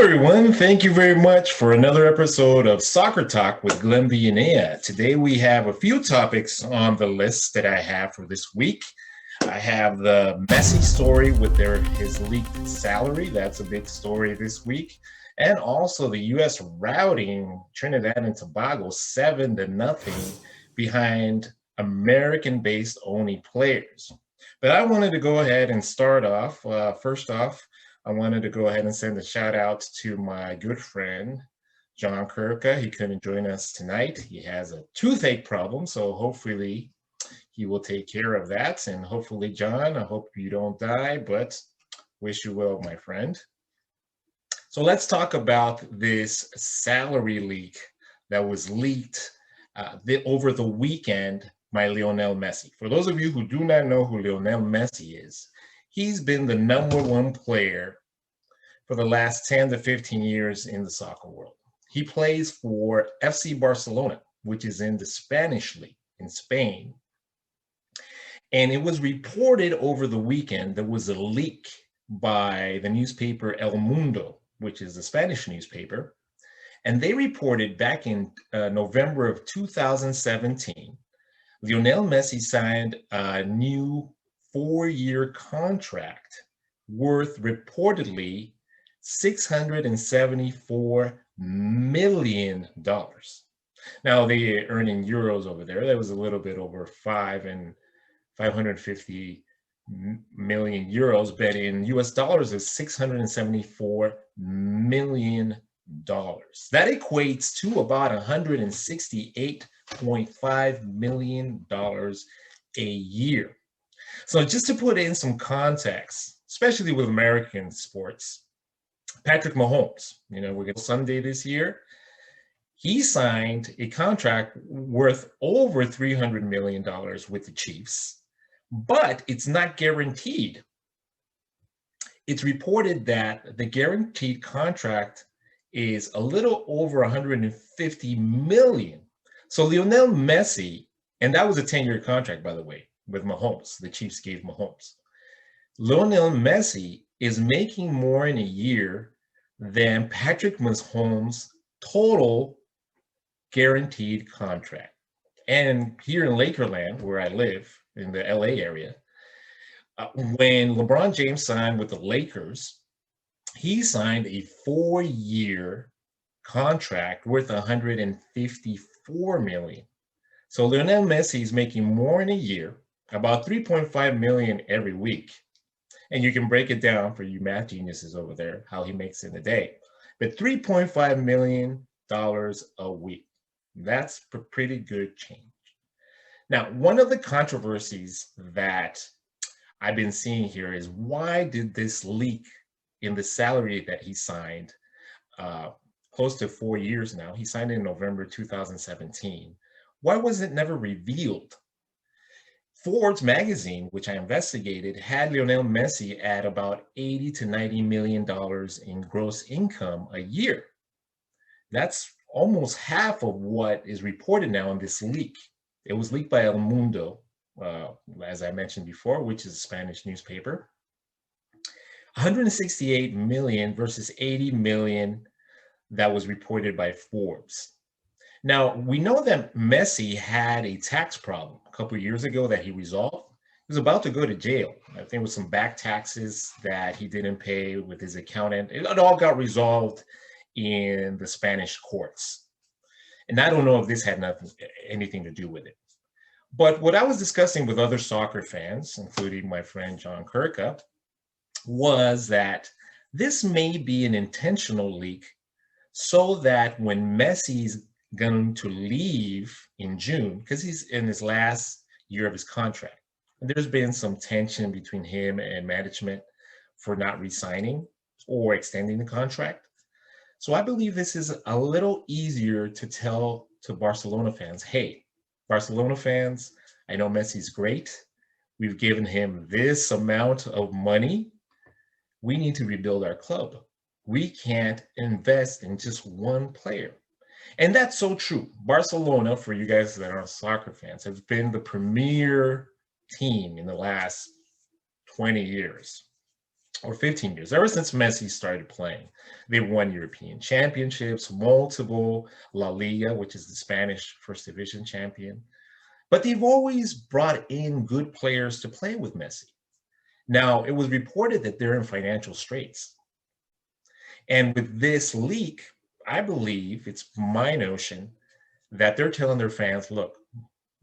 everyone. Thank you very much for another episode of Soccer Talk with Glenn Villanea. Today we have a few topics on the list that I have for this week. I have the Messi story with his leaked salary. That's a big story this week. And also the U.S. routing Trinidad and Tobago 7-0 behind American-based only players. But I wanted to go ahead and start off. First off, I wanted to go ahead and send a shout out to my good friend, John Kirka. He couldn't join us tonight. He has a toothache problem, so hopefully he will take care of that. And hopefully, John, I hope you don't die, but wish you well, my friend. So let's talk about this salary leak that was leaked over the weekend by Lionel Messi. For those of you who do not know who Lionel Messi is, he's been the number one player for the last 10 to 15 years in the soccer world. He plays for FC Barcelona, which is in the Spanish league in Spain. And it was reported over the weekend there was a leak by the newspaper El Mundo, which is a Spanish newspaper. And they reported back in November of 2017, Lionel Messi signed a new 4-year contract worth reportedly $674 million. Now they earn in euros over there. That was a little bit over 550 million euros, but in US dollars is $674 million. That equates to about $168.5 million a year. So just to put in some context, especially with American sports, Patrick Mahomes, we're going to Sunday this year. He signed a contract worth over $300 million with the Chiefs, but it's not guaranteed. It's reported that the guaranteed contract is a little over $150 million. So Lionel Messi, and that was a 10-year contract, by the way, with Mahomes. The Chiefs gave Mahomes. Lionel Messi is making more in a year than Patrick Mahomes' total guaranteed contract. And here in Lakerland, where I live, in the LA area, when LeBron James signed with the Lakers, he signed a 4-year contract worth $154 million. So Lionel Messi is making more in a year, about $3.5 million every week. And you can break it down for you math geniuses over there, how he makes in a day. But $3.5 million a week. That's a pretty good change. Now, one of the controversies that I've been seeing here is why did this leak in the salary that he signed close to 4 years now? He signed in November 2017. Why was it never revealed? Forbes magazine, which I investigated, had Lionel Messi at about $80 to $90 million in gross income a year. That's almost half of what is reported now in this leak. It was leaked by El Mundo, as I mentioned before, which is a Spanish newspaper. 168 million versus 80 million that was reported by Forbes. Now, we know that Messi had a tax problem a couple of years ago that he resolved. He was about to go to jail. I think with some back taxes that he didn't pay with his accountant. It all got resolved in the Spanish courts. And I don't know if this had anything to do with it. But what I was discussing with other soccer fans, including my friend John Kirka, was that this may be an intentional leak so that when Messi's going to leave in June, because he's in his last year of his contract, and there's been some tension between him and management for not re-signing or extending the contract. So I believe this is a little easier to tell to Barcelona fans, hey, Barcelona fans, I know Messi's great. We've given him this amount of money. We need to rebuild our club. We can't invest in just one player. And that's so true. Barcelona, for you guys that aren't soccer fans, has been the premier team in the last 20 years. or 15 years, ever since Messi started playing. They've won European championships, multiple La Liga, which is the Spanish first division champion. But they've always brought in good players to play with Messi. Now, it was reported that they're in financial straits. And with this leak, I believe it's my notion that they're telling their fans, look,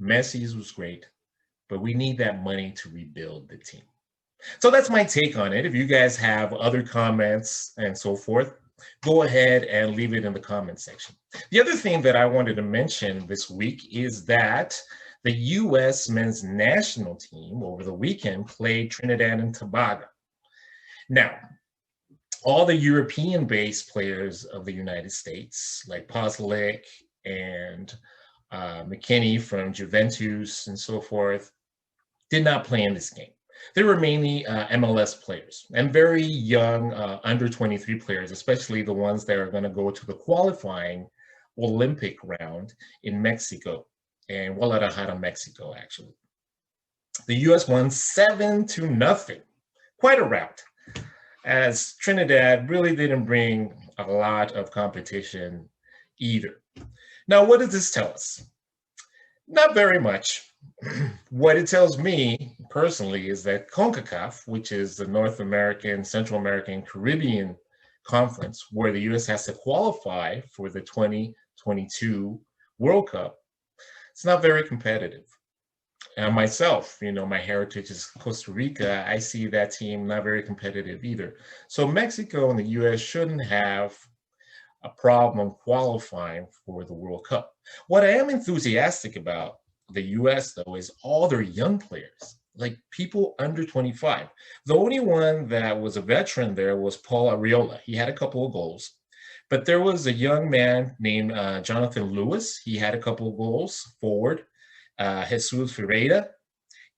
Messi's was great, but we need that money to rebuild the team. So that's my take on it. If you guys have other comments and so forth, go ahead and leave it in the comment section. The other thing that I wanted to mention this week is that the U.S. men's national team over the weekend played Trinidad and Tobago. Now, all the European-based players of the United States, like Poslick and McKinney from Juventus and so forth, did not play in this game. They were mainly MLS players and very young under 23 players, especially the ones that are going to go to the qualifying Olympic round in Mexico, in Guadalajara, Mexico, actually. The U.S. won 7-0. Quite a rout, as Trinidad really didn't bring a lot of competition either. Now, what does this tell us? Not very much. What it tells me personally is that CONCACAF, which is the North American, Central American, Caribbean Conference, where the U.S. has to qualify for the 2022 World Cup, it's not very competitive. And myself, my heritage is Costa Rica. I see that team not very competitive either. So Mexico and the U.S. shouldn't have a problem qualifying for the World Cup. What I am enthusiastic about the U.S., though, is all their young players, like people under 25. The only one that was a veteran there was Paul Arriola. He had a couple of goals. But there was a young man named Jonathan Lewis. He had a couple of goals forward. Jesus Ferreira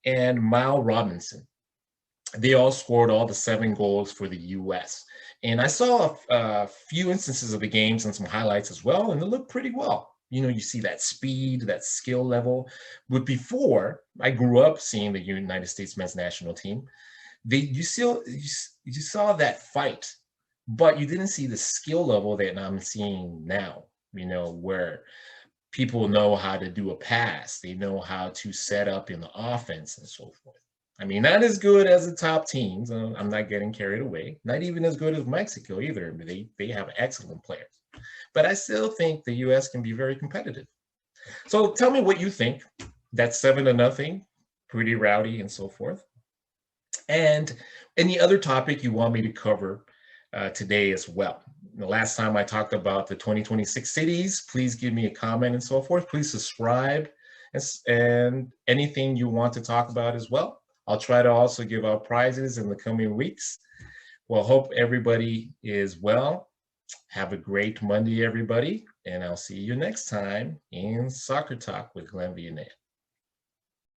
and Mal Robinson. They all scored all the 7 goals for the U.S. And I saw a few instances of the games and some highlights as well, and it looked pretty well. You see that speed, that skill level. But before, I grew up seeing the United States men's national team. You saw that fight, but you didn't see the skill level that I'm seeing now, where people know how to do a pass. They know how to set up in the offense and so forth. I mean, not as good as the top teams. I'm not getting carried away. Not even as good as Mexico either. They have excellent players. But I still think the U.S. can be very competitive. So tell me what you think. That's 7-0, pretty rowdy and so forth. And any other topic you want me to cover today as well. The last time I talked about the 2026 cities, please give me a comment and so forth. Please subscribe and anything you want to talk about as well. I'll try to also give out prizes in the coming weeks. Well, hope everybody is well. Have a great Monday, everybody, and I'll see you next time in Soccer Talk with Glenn Villanelle.